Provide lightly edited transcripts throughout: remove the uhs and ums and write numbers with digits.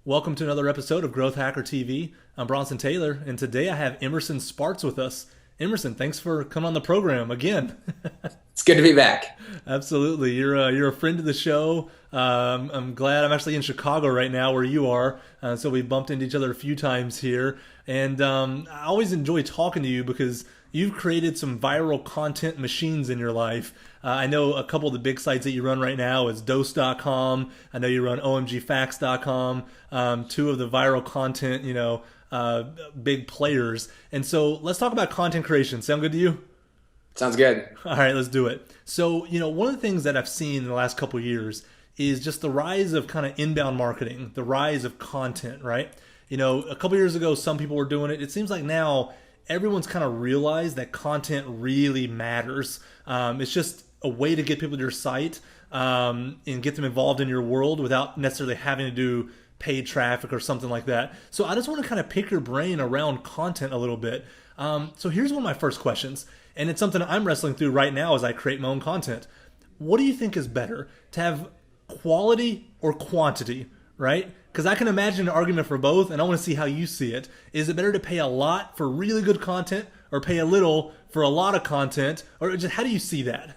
Welcome to another episode of Growth Hacker TV. I'm Bronson Taylor, and today I have Emerson Spartz with us. Emerson, thanks for coming on the program again. It's good to be back. Absolutely. You're a friend of the show. I'm glad I'm actually in Chicago right now where you are. So we bumped into each other a few times here. And I always enjoy talking to you because you've created some viral content machines in your life. I know a couple of the big sites that you run right now is dose.com. I know you run omgfacts.com. Two of the viral content, big players. And so let's talk about content creation. Sound good to you? Sounds good. All right, let's do it. So, one of the things that I've seen in the last couple of years is just the rise of kind of inbound marketing, the rise of content, right? A couple of years ago, some people were doing it. It seems like now everyone's kind of realized that content really matters. It's just a way to get people to your site and get them involved in your world without necessarily having to do paid traffic or something like that. So I just want to kind of pick your brain around content a little bit. So here's one of my first questions, and it's something I'm wrestling through right now as I create my own content. What do you think is better, to have quality or quantity, right? Because I can imagine an argument for both, and I want to see how you see it. Is it better to pay a lot for really good content or pay a little for a lot of content? Or just how do you see that?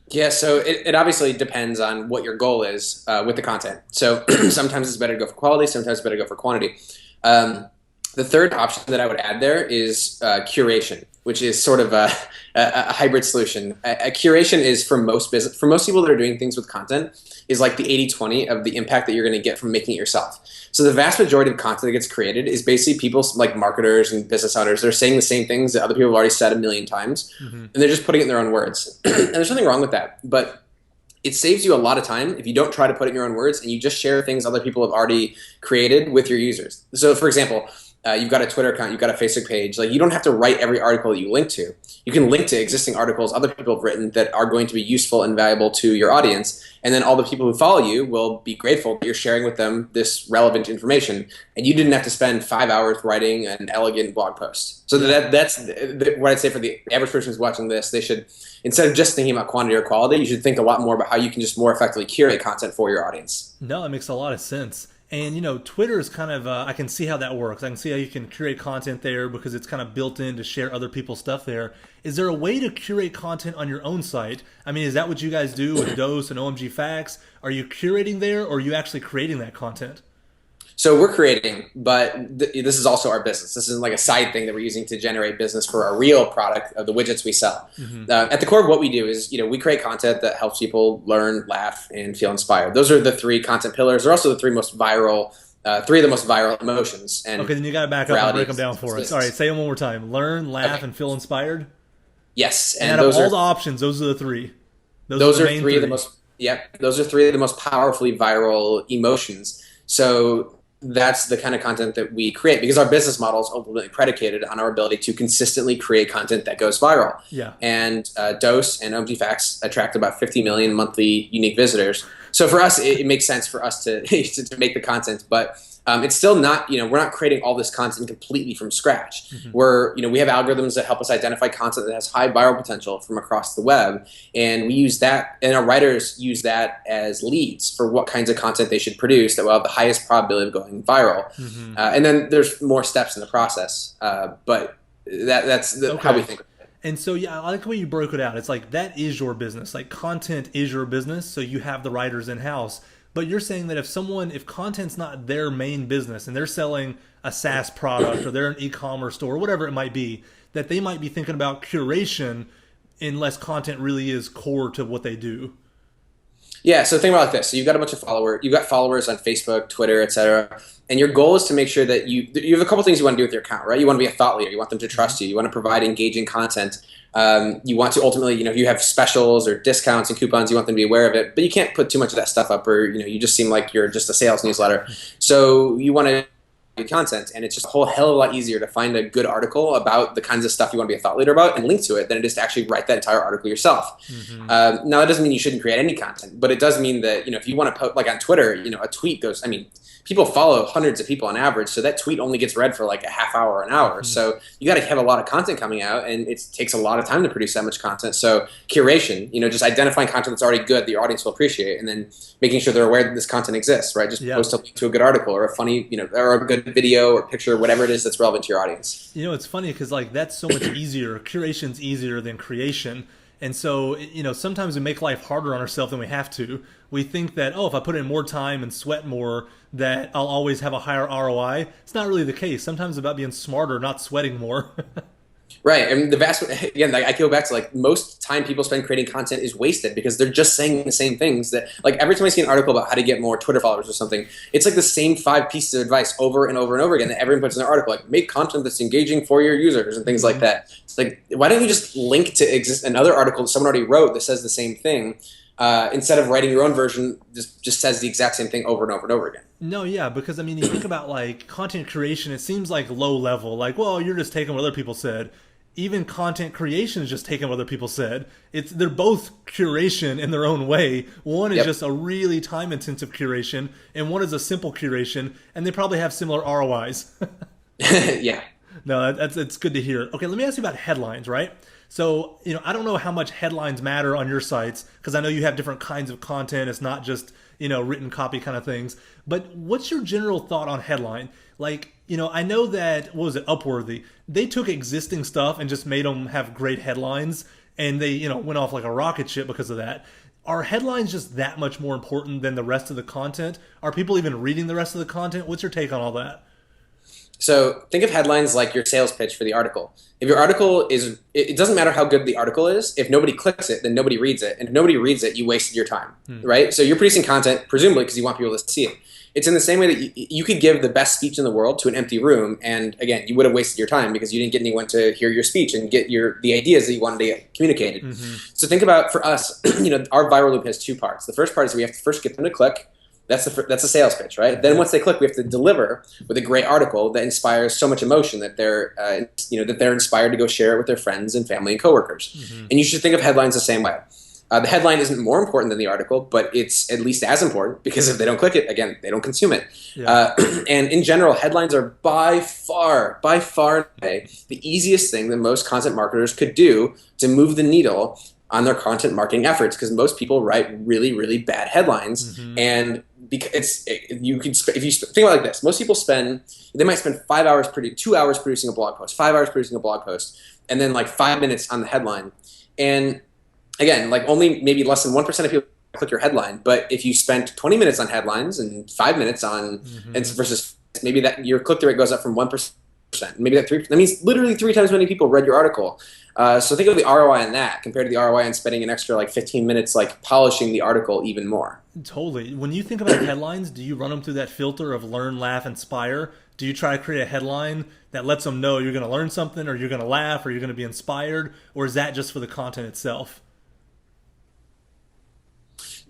Yeah, so it obviously depends on what your goal is with the content. So sometimes it's better to go for quality, sometimes it's better to go for quantity. The third option that I would add there is curation, which is sort of a hybrid solution. A curation is for most people that are doing things with content is like the 80-20 of the impact that you're going to get from making it yourself. So the vast majority of content that gets created is basically people like marketers and business owners. They're saying the same things that other people have already said a million times, and they're just putting it in their own words. And there's nothing wrong with that, but it saves you a lot of time if you don't try to put it in your own words and you just share things other people have already created with your users. So for example, you've got a Twitter account, you've got a Facebook page. Like, you don't have to write every article that you link to. You can link to existing articles other people have written that are going to be useful and valuable to your audience. And then all the people who follow you will be grateful that you're sharing with them this relevant information. And you didn't have to spend 5 hours writing an elegant blog post. So that's what I'd say for the average person who's watching this. They should, instead of just thinking about quantity or quality, you should think a lot more about how you can just more effectively curate content for your audience. No, that makes a lot of sense. And, Twitter is kind of, I can see how that works. I can see how you can curate content there because it's kind of built in to share other people's stuff there. Is there a way to curate content on your own site? I mean, is that what you guys do with Dose and OMG Facts? Are you curating there, or are you actually creating that content? So we're creating, but this is also our business. This isn't like a side thing that we're using to generate business for our real product of the widgets we sell. At the core of what we do is, we create content that helps people learn, laugh, and feel inspired. Those are the three content pillars. They're also the three of the most viral emotions. And okay, then you got to back up and break them down for us. All right, say them one more time. Learn, laugh, and feel inspired. Yes, and out of all the options, those are the three. Those are three of the most. Yep, those are three of the most powerfully viral emotions. So that's the kind of content that we create because our business model is ultimately predicated on our ability to consistently create content that goes viral. Yeah. And Dose and OMG Facts attract about 50 million monthly unique visitors. So for us, it makes sense for us to make the content, but it's still not, we're not creating all this content completely from scratch. We have algorithms that help us identify content that has high viral potential from across the web. And we use that, and our writers use that as leads for what kinds of content they should produce that will have the highest probability of going viral. And then there's more steps in the process, but that's how we think of it. And so, yeah, I like the way you broke it out. It's like that is your business. Like, content is your business, so you have the writers in-house. But you're saying that if content's not their main business and they're selling a SaaS product or they're an e-commerce store or whatever it might be, that they might be thinking about curation unless content really is core to what they do. Yeah, so think about it like this. So you've got a bunch of followers. You've got followers on Facebook, Twitter, etc. And your goal is to make sure that you have a couple things you want to do with your account, right? You want to be a thought leader. You want them to trust you. You want to provide engaging content. You want to ultimately, if you have specials or discounts and coupons, you want them to be aware of it. But you can't put too much of that stuff up, or you just seem like you're just a sales newsletter. So you want to do content, and it's just a whole hell of a lot easier to find a good article about the kinds of stuff you want to be a thought leader about and link to it than it is to actually write that entire article yourself. Now, that doesn't mean you shouldn't create any content, but it does mean that if you want to put, like on Twitter, a tweet goes, people follow hundreds of people on average, so that tweet only gets read for like a half hour, an hour. So you got to have a lot of content coming out, and it takes a lot of time to produce that much content. So curation, just identifying content that's already good that your audience will appreciate, and then making sure they're aware that this content exists, right? Just post a link to a good article or a funny, or a good video or picture, whatever it is that's relevant to your audience. It's funny because like that's so much easier. Curation's easier than creation. And so, sometimes we make life harder on ourselves than we have to. We think that, if I put in more time and sweat more, that I'll always have a higher ROI. It's not really the case. Sometimes it's about being smarter, not sweating more. Right. And again, I go back to like most time people spend creating content is wasted because they're just saying the same things that like every time I see an article about how to get more Twitter followers or something, it's like the same 5 pieces of advice over and over and over again that everyone puts in their article, like make content that's engaging for your users and things like that. It's like, why don't you just link to another article that someone already wrote that says the same thing instead of writing your own version, just says the exact same thing over and over and over again. No, yeah, because you think about like content creation, it seems like low level, like, well, you're just taking what other people said. Even content creation is just taking what other people said. They're both curation in their own way. One is just a really time intensive curation, and one is a simple curation, and they probably have similar ROIs. Yeah. No, it's good to hear. Okay, let me ask you about headlines, right? So, I don't know how much headlines matter on your sites because I know you have different kinds of content. It's not just, written copy kind of things. But what's your general thought on headline? Like, I know that, what was it, Upworthy? They took existing stuff and just made them have great headlines, and they, went off like a rocket ship because of that. Are headlines just that much more important than the rest of the content? Are people even reading the rest of the content? What's your take on all that? So think of headlines like your sales pitch for the article. If your article it doesn't matter how good the article is. If nobody clicks it, then nobody reads it. And if nobody reads it, you wasted your time, right? So you're producing content, presumably because you want people to see it. It's in the same way that you could give the best speech in the world to an empty room, and again, you would have wasted your time because you didn't get anyone to hear your speech and get the ideas that you wanted to get communicated. So think about, for us, our viral loop has 2 parts. The first part is we have to first get them to click. That's a sales pitch, right? Then once they click, we have to deliver with a great article that inspires so much emotion that they're inspired to go share it with their friends and family and coworkers. And you should think of headlines the same way. The headline isn't more important than the article, but it's at least as important because if they don't click it, again, they don't consume it. And in general, headlines are by far the easiest thing that most content marketers could do to move the needle on their content marketing efforts, because most people write really, really bad headlines. And because if you think about it like this, most people they might spend 2 hours producing a blog post, 5 hours producing a blog post, and then like 5 minutes on the headline. And again, like only maybe less than 1% of people click your headline. But if you spent 20 minutes on headlines and 5 minutes on, and versus maybe that your click-through rate goes up from 1%. Maybe that means literally 3 times as many people read your article. So think of the ROI on that compared to the ROI on spending an extra like 15 minutes like polishing the article even more. Totally. When you think about headlines, do you run them through that filter of learn, laugh, inspire? Do you try to create a headline that lets them know you're going to learn something, or you're going to laugh, or you're going to be inspired? Or is that just for the content itself?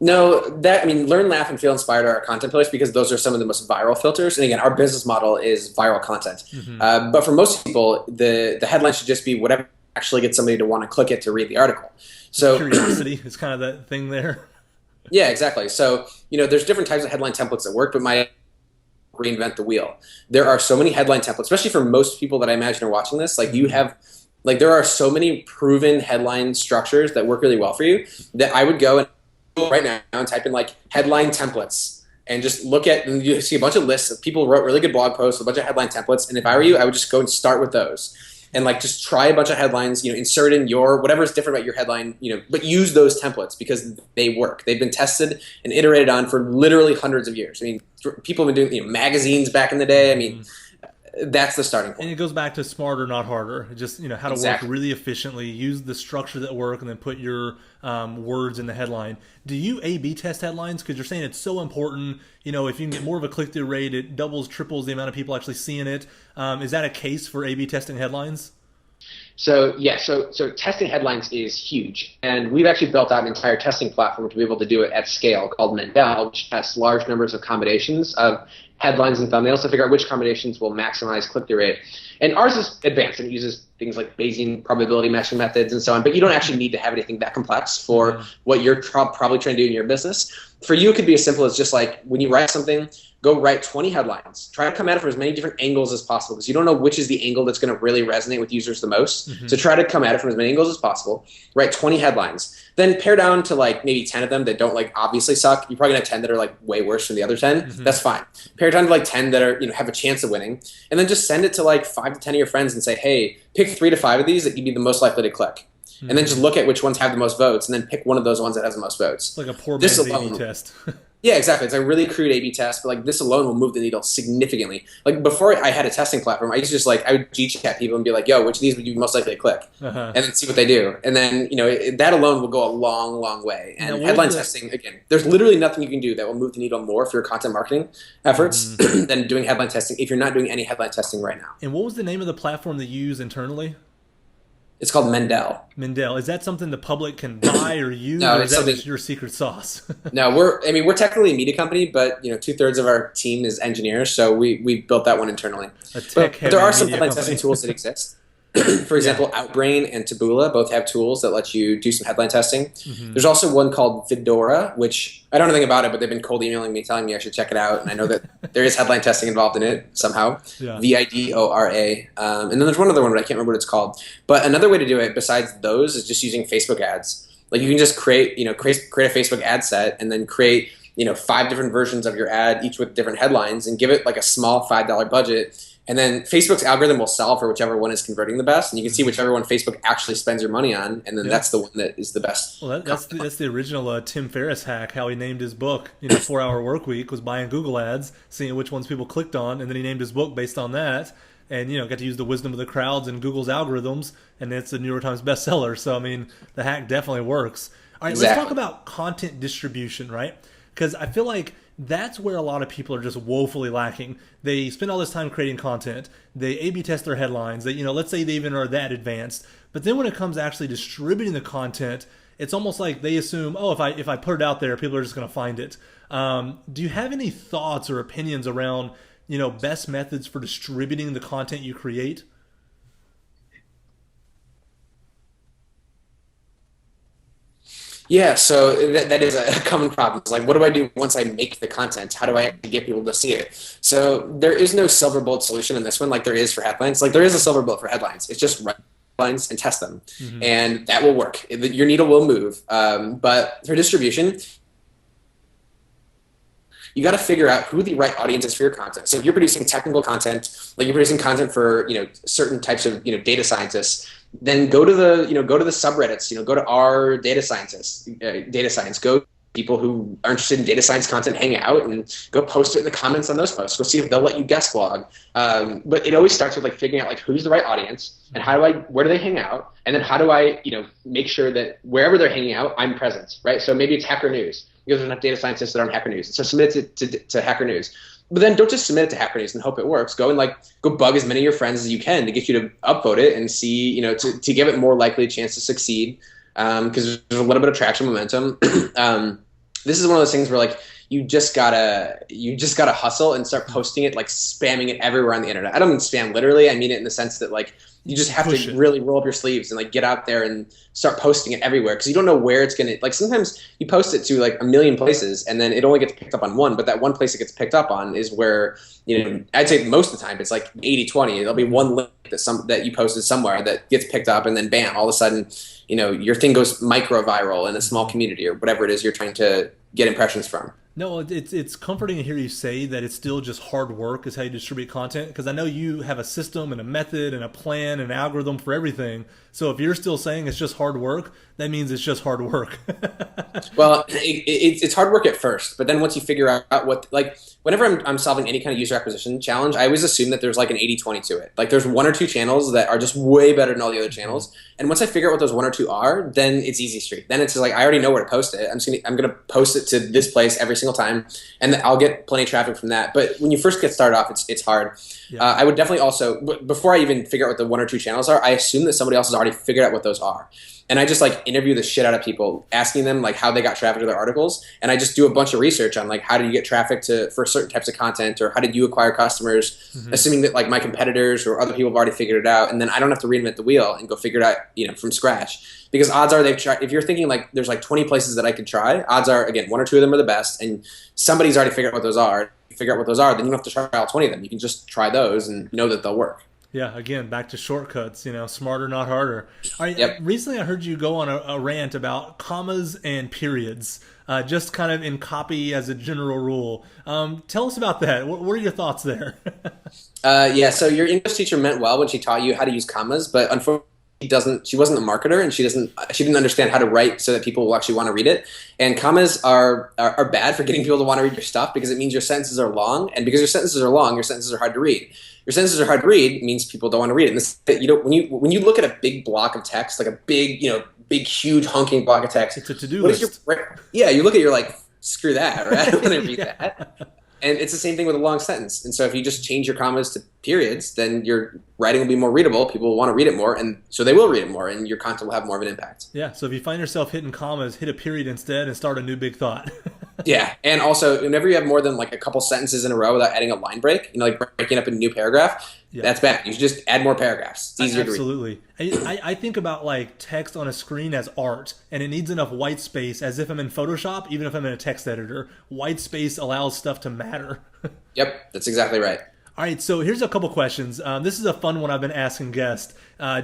No, learn, laugh, and feel inspired are our content pillars because those are some of the most viral filters. And again, our business model is viral content. But for most people, the headline should just be whatever actually gets somebody to want to click it to read the article. So curiosity is kind of that thing there. Yeah, exactly. So, there's different types of headline templates that work, but reinvent the wheel. There are so many headline templates, especially for most people that I imagine are watching this. Like there are so many proven headline structures that work really well for you that I would go and right now and type in like headline templates and just look at, and you see a bunch of lists of people who wrote really good blog posts, a bunch of headline templates. And if I were you, I would just go and start with those and like just try a bunch of headlines, insert in your whatever's different about your headline, but use those templates because they work. They've been tested and iterated on for literally hundreds of years. People have been doing magazines back in the day. That's the starting point. And it goes back to smarter, not harder. Just, how to work really efficiently, use the structure that work, and then put your words in the headline. Do you A/B test headlines? Because you're saying it's so important. If you can get more of a click-through rate, it doubles, triples the amount of people actually seeing it. Is that a case for A/B testing headlines? So testing headlines is huge, and we've actually built out an entire testing platform to be able to do it at scale called Mendel, which tests large numbers of combinations of headlines and thumbnails to figure out which combinations will maximize click-through rate. And ours is advanced, and it uses things like Bayesian probability matching methods and so on, but you don't actually need to have anything that complex for what you're probably trying to do in your business. For you, it could be as simple as just like when you write something, go write 20 headlines. Try to come at it from as many different angles as possible because you don't know which is the angle that's going to really resonate with users the most. So try to come at it from as many angles as possible. Write 20 headlines. Then pare down to like maybe 10 of them that don't like obviously suck. You're probably going to have 10 that are like way worse than the other 10. That's fine. Pare down to like 10 that are, have a chance of winning. And then just send it to like 5 to 10 of your friends and say, hey, pick 3 to 5 of these that you'd be the most likely to click. And then just look at which ones have the most votes and then pick one of those ones that has the most votes. It's like a poor man's A/B test. Yeah, exactly. It's a really crude A/B test, but like this alone will move the needle significantly. Like before I had a testing platform, I used to just like I would G-chat people and be like, "Yo, which of these would you most likely to click?" And then see what they do. And then that alone will go a long, long way. And headline testing, again, there's literally nothing you can do that will move the needle more for your content marketing efforts than doing headline testing. If you're not doing any headline testing right now. And what was the name of the platform that you use internally? It's called Mendel. Mendel. Is that something the public can buy or use, no, or is that just your secret sauce? No, we're technically a media company, but 2/3 of our team is engineers, so we built that one internally. But there are some headline testing tools that exist. For example, Outbrain and Taboola both have tools that let you do some headline testing. There's also one called Vidora, which I don't know anything about it, but they've been cold emailing me telling me I should check it out. And I know that there is headline testing involved in it somehow. Vidora. And then there's one other one, but I can't remember what it's called. But another way to do it besides those is just using Facebook ads. Like you can just create a Facebook ad set and then create 5 different versions of your ad, each with different headlines, and give it like a small $5 budget. And then Facebook's algorithm will solve for whichever one is converting the best, and you can see whichever one Facebook actually spends your money on, and then that's the one that is the best. Well, that's the original Tim Ferriss hack. How he named his book, 4-Hour Work Week, was buying Google ads, seeing which ones people clicked on, and then he named his book based on that, and got to use the wisdom of the crowds and Google's algorithms, and it's a New York Times bestseller. So I mean, the hack definitely works. All right, Let's talk about content distribution, right? Because I feel like that's where a lot of people are just woefully lacking. They spend all this time creating content. They A/B test their headlines. They, let's say they even are that advanced. But then when it comes to actually distributing the content, it's almost like they assume, oh, if I put it out there, people are just going to find it. Do you have any thoughts or opinions around, best methods for distributing the content you create? Yeah, so that is a common problem. It's like, what do I do once I make the content? How do I actually get people to see it? So there is no silver bullet solution in this one like there is for headlines. Like there is a silver bullet for headlines. It's just write headlines and test them. And that will work. Your needle will move. But for distribution, you got to figure out who the right audience is for your content. So if you're producing technical content, like you're producing content for certain types of data scientists, then go to the subreddits. Go to our data scientists, data science. Go people who are interested in data science content, hang out and go post it in the comments on those posts. Go see if they'll let you guest blog. But it always starts with like figuring out like who's the right audience and where do they hang out, and then how do I make sure that wherever they're hanging out, I'm present, right? So maybe it's Hacker News because there's enough data scientists that are on Hacker News. So submit it to Hacker News. But then don't just submit it to Hacker News and hope it works. Go bug as many of your friends as you can to get you to upvote it and see, to give it more likely a chance to succeed. Because there's a little bit of traction momentum. This is one of those things where like you just gotta hustle and start posting it, like spamming it everywhere on the internet. I don't mean spam literally. I mean it in the sense that like you just have to really roll up your sleeves and like get out there and start posting it everywhere, because you don't know where it's gonna, like sometimes you post it to like a million places and then it only gets picked up on one, but that one place it gets picked up on is where I'd say most of the time it's like 80-20. There'll be one link that you posted somewhere that gets picked up, and then bam, all of a sudden your thing goes micro viral in a small community or whatever it is you're trying to get impressions from. No, it's comforting to hear you say that it's still just hard work is how you distribute content, because I know you have a system and a method and a plan and an algorithm for everything. So if you're still saying it's just hard work, that means it's just hard work. Well, it's hard work at first, but then once you figure out what, like whenever I'm solving any kind of user acquisition challenge, I always assume that there's like an 80-20 to it. Like there's 1 or 2 channels that are just way better than all the other channels. And once I figure out what those 1 or 2 are, then it's easy street. Then it's just like, I already know where to post it. I'm gonna post it to this place every single time, and then I'll get plenty of traffic from that. But when you first get started off, it's hard. Yeah. I would definitely also, before I even figure out what the 1 or 2 channels are, I assume that somebody else has already figured out what those are. And I just like interview the shit out of people, asking them like how they got traffic to their articles, and I just do a bunch of research on like how do you get traffic for certain types of content, or how did you acquire customers, assuming that like my competitors or other people have already figured it out, and then I don't have to reinvent the wheel and go figure it out, from scratch. Because odds are they've tried. If you're thinking like there's like 20 places that I could try, odds are again 1 or 2 of them are the best, and somebody's already figured out what those are. Figure out what those are, then you don't have to try all 20 of them. You can just try those and know that they'll work. Yeah, again, back to shortcuts, smarter, not harder. All right, Yep. Recently I heard you go on a rant about commas and periods, just kind of in copy as a general rule. Tell us about that. What are your thoughts there? Yeah, so your English teacher meant well when she taught you how to use commas, but unfortunately she wasn't a marketer, and she didn't understand how to write so that people will actually want to read it. And commas are bad for getting people to want to read your stuff, because it means your sentences are long, and because your sentences are long, your sentences are hard to read. Your sentences are hard to read means people don't want to read it. And this, when you look at a big block of text, like a big huge honking block of text, It's a to-do list. You look at it, you're like, screw that, right? I don't want to read that. And it's the same thing with a long sentence. And so if you just change your commas to periods, then your writing will be more readable. People will want to read it more, and so they will read it more, and your content will have more of an impact. Yeah, so if you find yourself hitting commas, hit a period instead and start a new big thought. Yeah, and also whenever you have more than like a couple sentences in a row without adding a line break, like breaking up a new paragraph, that's bad. You should just add more paragraphs. It's easier to read. Absolutely. I think about like text on a screen as art, and it needs enough white space, as if I'm in Photoshop, even if I'm in a text editor. White space allows stuff to matter. Yep, that's exactly right. All right, so here's a couple questions. This is a fun one I've been asking guests,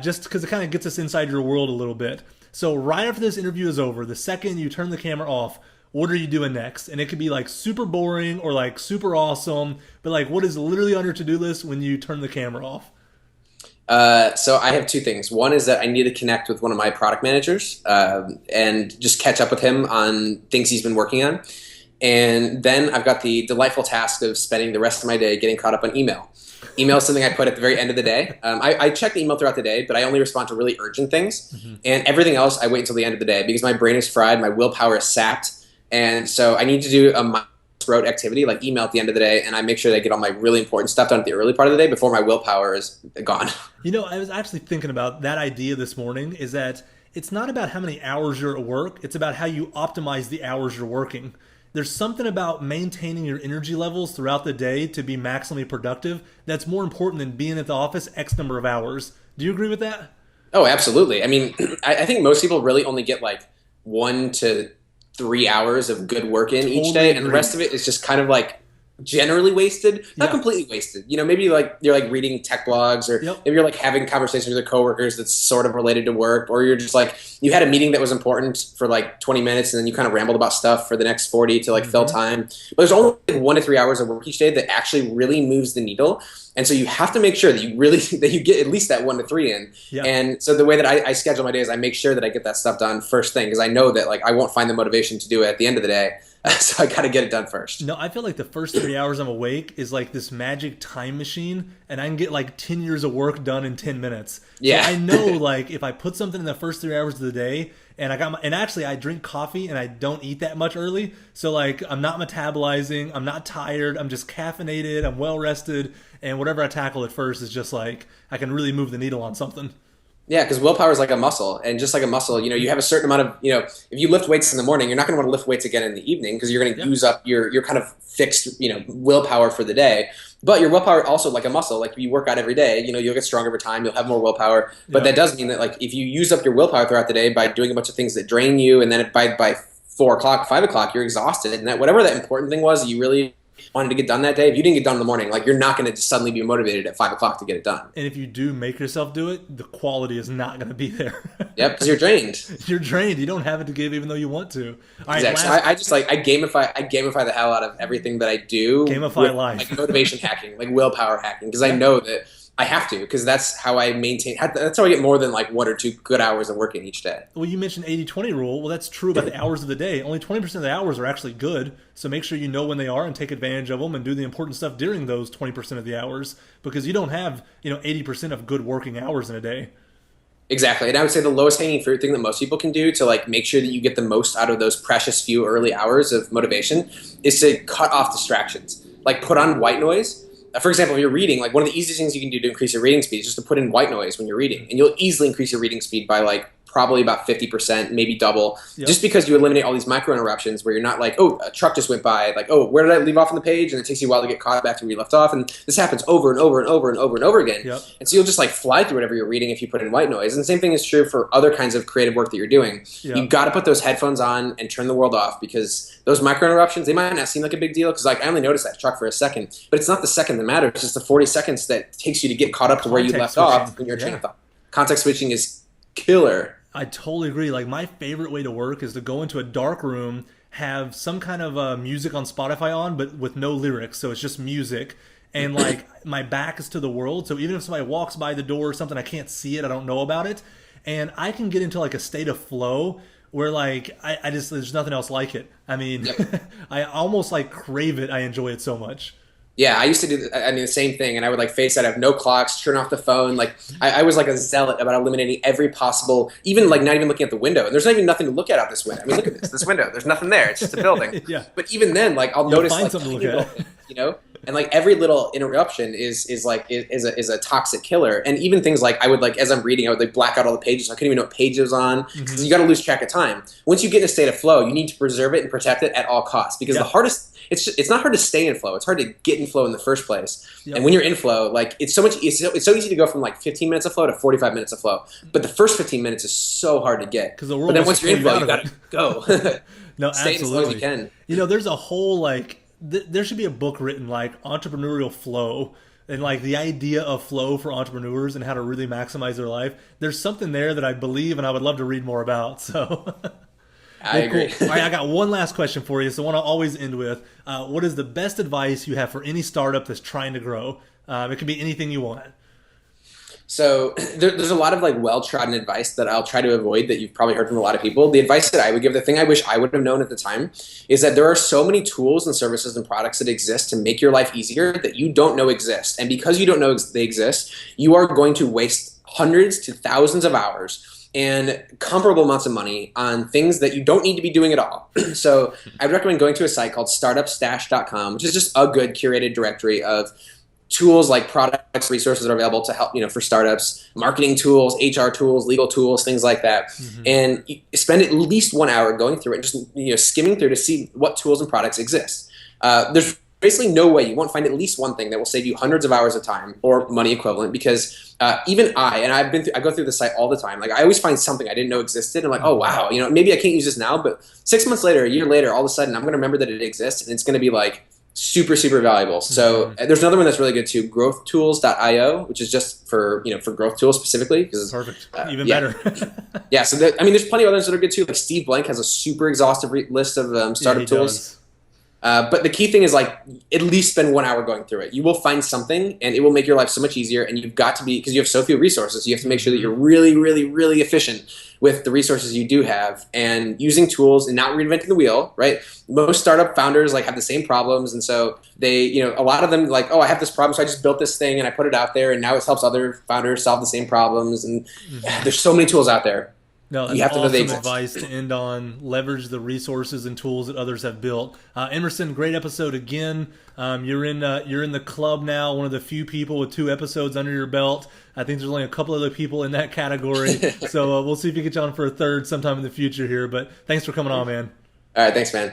just because it kind of gets us inside your world a little bit. So right after this interview is over, the second you turn the camera off, what are you doing next? And it could be like super boring or like super awesome, but like what is literally on your to-do list when you turn the camera off? So I have 2 things. One is that I need to connect with one of my product managers and just catch up with him on things he's been working on. And then I've got the delightful task of spending the rest of my day getting caught up on email. Email is something I put at the very end of the day. I check the email throughout the day, but I only respond to really urgent things. And everything else I wait until the end of the day, because my brain is fried, my willpower is sapped. And so I need to do a rote activity like email at the end of the day, and I make sure that I get all my really important stuff done at the early part of the day before my willpower is gone. I was actually thinking about that idea this morning, is that it's not about how many hours you're at work, it's about how you optimize the hours you're working. There's something about maintaining your energy levels throughout the day to be maximally productive that's more important than being at the office X number of hours. Do you agree with that? Oh, absolutely. I mean, I think most people really only get like 1 to 3 hours of good work in each day, and the rest of it is just kind of like generally wasted, not completely wasted. Maybe like you're like reading tech blogs, or maybe you're like having conversations with your coworkers that's sort of related to work, or you're just like you had a meeting that was important for like 20 minutes and then you kind of rambled about stuff for the next 40 to like fill time. But there's only like 1 to 3 hours of work each day that actually really moves the needle. And so you have to make sure that you get at least that 1 to 3 in. Yeah. And so the way that I schedule my days, I make sure that I get that stuff done first thing, because I know that like I won't find the motivation to do it at the end of the day. So I got to get it done first. No, I feel like the first 3 hours I'm awake is like this magic time machine, and I can get like 10 years of work done in 10 minutes. Yeah. So I know like if I put something in the first 3 hours of the day, and actually I drink coffee and I don't eat that much early. So like I'm not metabolizing, I'm not tired, I'm just caffeinated, I'm well rested, and whatever I tackle at first is just like I can really move the needle on something. Yeah, because willpower is like a muscle, and just like a muscle, you have a certain amount of, if you lift weights in the morning, you're not going to want to lift weights again in the evening, because you're going to use up your kind of fixed, willpower for the day. But your willpower also like a muscle, like if you work out every day, you'll get stronger over time, you'll have more willpower. But that does mean that like if you use up your willpower throughout the day by doing a bunch of things that drain you, and then by 4 o'clock, 5 o'clock, you're exhausted, and that whatever that important thing was that you really wanted to get done that day, if you didn't get done in the morning, like you're not going to just suddenly be motivated at 5 o'clock to get it done. And if you do make yourself do it, the quality is not going to be there. Yep, because you're drained. You're drained. You don't have it to give, even though you want to. All right, exactly. I gamify the hell out of everything that I do. Gamify life. Like motivation hacking, like willpower hacking, because I know that I have to, because that's how I maintain. That's how I get more than like 1 or 2 good hours of working each day. Well, you mentioned 80-20 rule. Well, that's true about the hours of the day. Only 20% of the hours are actually good. So make sure you know when they are and take advantage of them and do the important stuff during those 20% of the hours, because you don't have 80% of good working hours in a day. Exactly. And I would say the lowest hanging fruit thing that most people can do to like make sure that you get the most out of those precious few early hours of motivation is to cut off distractions. Like put on white noise. For example, if you're reading, like one of the easiest things you can do to increase your reading speed is just to put in white noise when you're reading. And you'll easily increase your reading speed by like probably about 50%, maybe double, Yep. just because you eliminate all these micro interruptions where you're not like, oh, a truck just went by, like, oh, where did I leave off on the page? And it takes you a while to get caught back to where you left off. And this happens over and over and over and over and over again. Yep. And so you'll just like fly through whatever you're reading if you put in white noise. And the same thing is true for other kinds of creative work that you're doing. Yep. You've got to put those headphones on and turn the world off, because those micro interruptions, they might not seem like a big deal because like I only noticed that truck for a second, but it's not the second that matters. It's just the 40 seconds that takes you to get caught up to where you left off in your train of thought. Context switching is killer. I totally agree. Like my favorite way to work is to go into a dark room, have some kind of music on Spotify on, but with no lyrics. So it's just music. And like my back is to the world. So even if somebody walks by the door or something, I can't see it. I don't know about it. And I can get into like a state of flow where like, I just, there's nothing else like it. I mean, yep. I almost like crave it. I enjoy it so much. Yeah, I used to do the same thing, and I would like face that. I have no clocks, turn off the phone. Like I was like a zealot about eliminating every possible, even like not even looking at the window. And there's not even nothing to look at out this window. I mean, look at this window. There's nothing there. It's just a building. Yeah. But even then, like I'll notice find like something to look at. You know, and like every little interruption is a toxic killer. And even things like I would like as I'm reading, I would like black out all the pages. So I couldn't even know what page it was on. Mm-hmm. You got to lose track of time. Once you get in a state of flow, you need to preserve it and protect it at all costs, because the hardest. It's not hard to stay in flow. It's hard to get in flow in the first place. Yep. And when you're in flow, like it's so easy to go from like 15 minutes of flow to 45 minutes of flow. But the first 15 minutes is so hard to get. But then once you're in flow, you got to go. No, stay absolutely. as long as you can. You know, there's a whole like there should be a book written like entrepreneurial flow, and like the idea of flow for entrepreneurs and how to really maximize their life. There's something there that I believe and I would love to read more about. So I agree. Cool. All right, I got one last question for you. So I want to always end with, what is the best advice you have for any startup that's trying to grow? It can be anything you want. So there's a lot of like well-trodden advice that I'll try to avoid that you've probably heard from a lot of people. The advice that I would give, the thing I wish I would have known at the time, is that there are so many tools and services and products that exist to make your life easier that you don't know exist. And because you don't know they exist, you are going to waste hundreds to thousands of hours and comparable amounts of money on things that you don't need to be doing at all. So I'd recommend going to a site called startupstash.com, which is just a good curated directory of tools like products, resources that are available to help, for startups, marketing tools, HR tools, legal tools, things like that. Mm-hmm. And you spend at least 1 hour going through it and just skimming through to see what tools and products exist. There's basically no way you won't find at least one thing that will save you hundreds of hours of time or money equivalent, because even I go through the site all the time. Like I always find something I didn't know existed. I'm like, oh wow, maybe I can't use this now, but 6 months later, a year later, all of a sudden I'm going to remember that it exists, and it's going to be like super, super valuable. So there's another one that's really good too, growthtools.io, which is just for growth tools specifically. Perfect. Even better. Yeah. So there's plenty of others that are good too. Like Steve Blank has a super exhaustive list of startup tools. Does. But the key thing is like at least spend 1 hour going through it. You will find something, and it will make your life so much easier. And you've got to be, because you have so few resources, you have to make sure that you're really, really, really efficient with the resources you do have, and using tools and not reinventing the wheel. Right? Most startup founders like have the same problems, and so they, a lot of them like, oh, I have this problem, so I just built this thing and I put it out there, and now it helps other founders solve the same problems. And there's so many tools out there. No, that's awesome advice to end on. Leverage the resources and tools that others have built. Emerson, great episode again. You're in the club now, one of the few people with 2 episodes under your belt. I think there's only a couple other people in that category. So we'll see if you get you on for a third sometime in the future here. But thanks for coming on, man. All right, thanks, man.